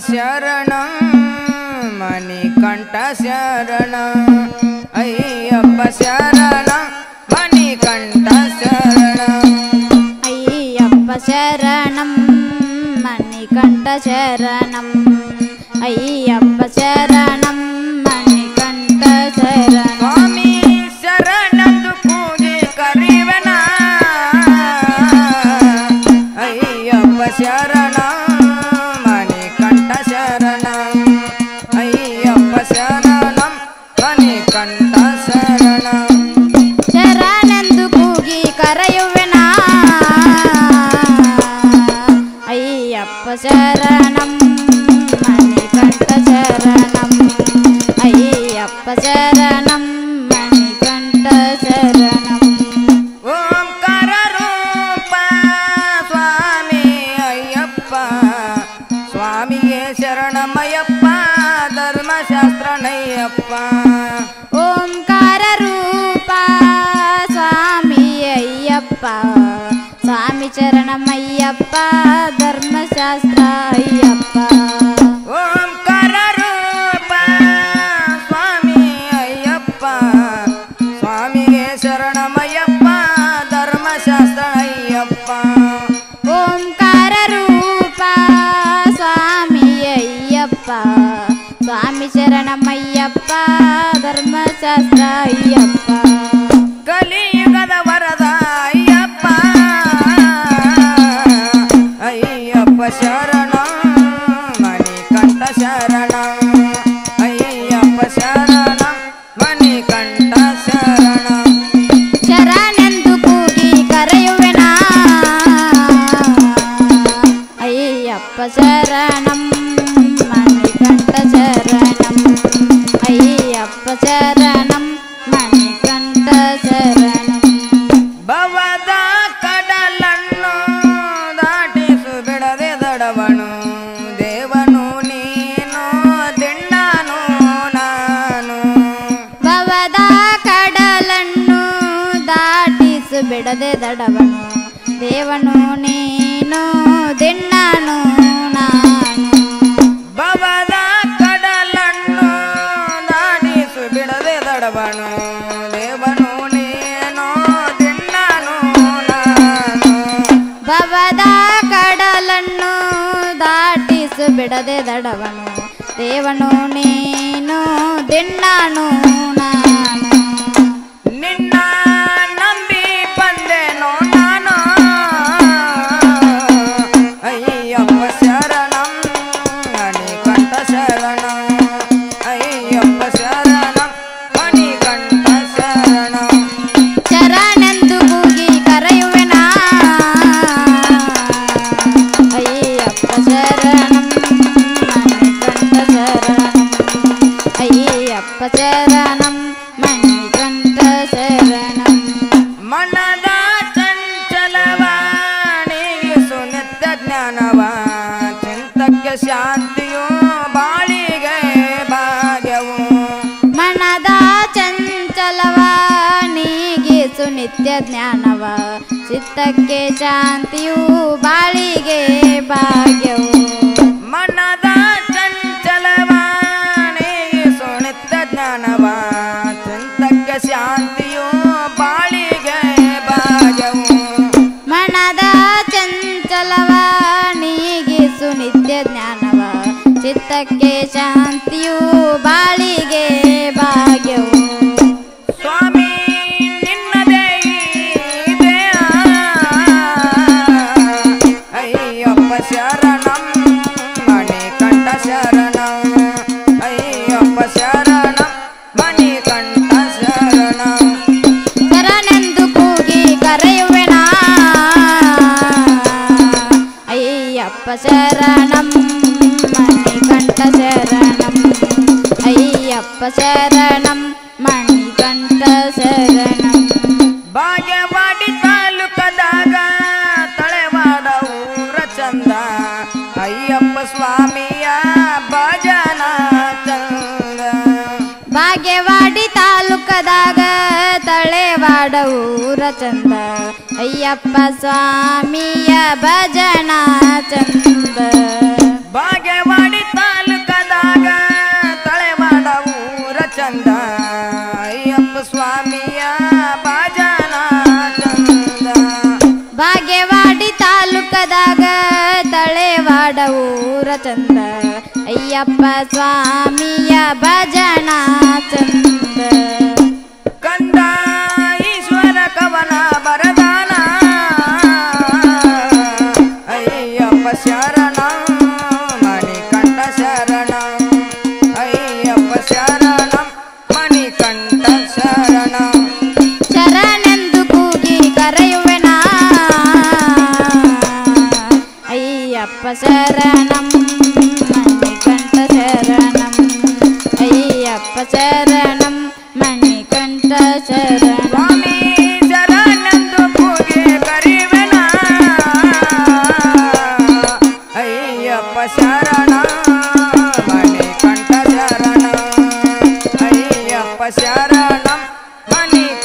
ಶರಣ ಮಣಿಕಂಠ ಶರಣ ಅಯ್ಯಪ್ಪ ಶರಣ ಮಣಿಕಂಠ ಶರಣ ಅಯ್ಯಪ್ಪ ಶರಣಂ ಮಣಿಕಂಠ ಶರಣಂ ಅಯ್ಯಪ್ಪ ಶರಣಂ ಮಣಿಕಂಠ ಶರಣ ಸ್ವಾಮಿ ಶರಣಂದು ಕೂಗಿ ಕರಿವನ ಅಯ್ಯಪ್ಪ ಶರಣ ಶರಣಂ ಮಣಿಕಂಠ ಶರಣಂ ಅಯ್ಯಪ್ಪ ಶರಣಂ ಮಣಿಕಂಠ ಶರಣಂ ಓಂಕಾರ ರೂಪ ಸ್ವಾಮಿ ಅಯ್ಯಪ್ಪ ಸ್ವಾಮಿಗೆ ಶರಣಮಯ್ಯಪ್ಪ ಧರ್ಮಶಾಸ್ತ್ರನಯ್ಯಪ್ಪ ಓಂಕಾರ ರೂಪ ಸ್ವಾಮಿ ಅಯ್ಯಪ್ಪ ಸ್ವಾಮಿ ಶರಣಮಯ್ಯಪ್ಪ ಧರ್ಮಶಾಸ್ತ್ರ ಅಯ್ಯಪ್ಪ ಓಂಕಾರ ರೂಪ ಸ್ವಾಮಿ ಅಯ್ಯಪ್ಪ ಸ್ವಾಮಿಗೆ ಶರಣಮಯ್ಯಪ್ಪ ಧರ್ಮಶಾಸ್ತ್ರ ಅಯ್ಯಪ್ಪ ಓಂಕಾರ ರೂಪ ಸ್ವಾಮಿ ಅಯ್ಯಪ್ಪ ಸ್ವಾಮಿ ಶರಣಮಯ್ಯಪ್ಪ ಧರ್ಮಶಾಸ್ತ್ರ ಅಯ್ಯಪ್ಪ ಕಲಿಯುಗದ ವರದ ಅಯ್ಯಪ್ಪ ಅಯ್ಯಪ್ಪ ಶರಣ ಮಣಿಕಂಠ ಶರಣ ಅಯ್ಯಪ್ಪ ಶರಣ ಮಣಿಕಂಠ ಶರಣ ಶರಣೆಂದು ಕೂಗಿ ಕರೆಯುವೆನ ಅಯ್ಯಪ್ಪ ಶರಣಂ ಮಣಿಕಂಠ ಶರಣಂ ಅಯ್ಯಪ್ಪ ಶರಣಂ ಮಣಿಕಂಠ ಶರಣಂ ಭವದ ಕಡಲನ್ನು ದಾಟಿಸು ಬಿಡದೆ ದಡವನು ದೇವನು ನೀನು ದಿಣ್ಣನು ನಾನು ಭವದ ಕಡಲನ್ನು ದಾಟಿಸು ಬಿಡದೆ ದಡವನು ದೇವನು ನೀನು ದಿಣ್ಣನು ನಾನು ಭವದ ಕಡಲನ್ನು ದಾಟಿಸು ಬಿಡದೆ ದಡವನು ದೇವನು ನೀನು ದಿಣ್ಣನು ನಾನು ಭವದ ಕಡಲನ್ನು ದಾಟಿಸು ಬಿಡದೆ ದಡವನು ದೇವನು ನೀನು ದಿಣ್ಣನು ನಾನು ನಿನ್ನ ನಂಬಿ ಬಂದೆನೋ ನಾನು ಅಯ್ಯಪ್ಪ ಶರಣಂ ಮಣಿಕಂಠ ಶರಣ ಅಯ್ಯಪ್ಪ ಶರಣಂ ಮಣಿಕಂಠ ಶರಣ ಶರಣೆಂದು ಕೂಗಿ ಕರೆಯುವೆನ ಅಯ್ಯಪ್ಪ ಶರಣಂ ಮಣಿಕಂಠ ಶರಣಂ ಅಯ್ಯಪ್ಪ ಶರಣಂ ಮಣಿಕಂಠ ಶರಣಂ ಮನದ ಚಂಚಲವ ನೀಗಿಸು ನಿತ್ಯ ಜ್ಞಾನವ ಚಿಂತಕ್ಕೆ ಶಾಂತಿಯು ಬಾಳಿಗೆ ಭಾಗ್ಯವು ಮನದ ಚಂಚಲವ ನೀಗಿಸು ನಿತ್ಯ ಜ್ಞಾನವ ಚಿತ್ತಕ್ಕೆ ಶಾಂತಿಯು ಬಾಳಿಗೆ ಭಾಗ್ಯವು ಮನದ ಚಂಚಲವ ಚಿತ್ತಕ್ಕೆ ಶಾಂತಿಯು ಬಾಳಿಗೆ ಭಾಗ್ಯವು ಸ್ವಾಮಿ ನಿನ್ನದೇ ಈ ದೇಹ ಅಯ್ಯಪ್ಪ ಶರಣಂ ಮಣಿಕಂಠ ಶರಣಂ ಅಯ್ಯಪ್ಪ ಶರಣಂ ಮಣಿಕಂಠ ಶರಣಂ ಶರಣೆಂದು ಕೂಗಿ ಕರೆಯುವೆನಾ ಅಯ್ಯಪ್ಪ ಶರಣಂ ಮಣಿಕಂಠ ಶರಣಂ ಅಯ್ಯಪ್ಪ ಶರಣಂ ಮಣಿಕಂಠ ಶರಣಂ ಬಾಗೇವಾಡಿ ತಾಲೂಕದಾಗ ತಳೆವಾಡ ಊರ ಚಂದ ಅಯ್ಯಪ್ಪ ಸ್ವಾಮಿಯ ಭಜನ ಚಂದ ಬಾಗೇವಾಡಿ ತಾಲೂಕದಾಗ ತಳೆವಾಡ ಊರ ಚಂದ ಅಯ್ಯಪ್ಪ ಸ್ವಾಮಿಯ ಭಜನ ಚಂದ ಬಾಗೇವಾಡಿ ತಾಲೂಕದಾಗ ತಳೆವಾಡ ಊರ ಚಂದ ಅಯ್ಯಪ್ಪ ಸ್ವಾಮಿಯ ಭಜನ ಚಂದ ಬಾಗೇವಾಡಿ ತಾಲೂಕದಾಗ ತಳೆವಾಡ ಊರ ಚಂದ ಅಯ್ಯಪ್ಪ ಸ್ವಾಮಿಯ ಭಜನ ಚಂದ ಕಂದ ಈಶ್ವರ ಕವನ ಬರದಾನ ಅಯ್ಯಪ್ಪ ಶರಣ ಮಣಿಕಂಠ ಶರಣ ಅಯ್ಯಪ್ಪ ಶರಣ ಮಣಿಕಂಠ ಶರಣ ಶರಣೆಂದು ಕೂಗಿ ಕರೆಯುವೆನಾ ಅಯ್ಯಪ್ಪ ಶರಣಂ ಮಣಿಕಂಠ ಶರಣಂ ಅಯ್ಯಪ್ಪ ಶರಣಂ ಮಣಿಕಂಠ ಶರಣಂ ಸ್ವಾಮಿ ಶರಣೆಂದು ಕೂಗಿ ಕರೆಯುವೆನ ಅಯ್ಯಪ್ಪ ಶರಣ ಮಣಿಕಂಠ ಶರಣ ಅಯ್ಯಪ್ಪ ಶರಣ ಮಣಿಕಂಠ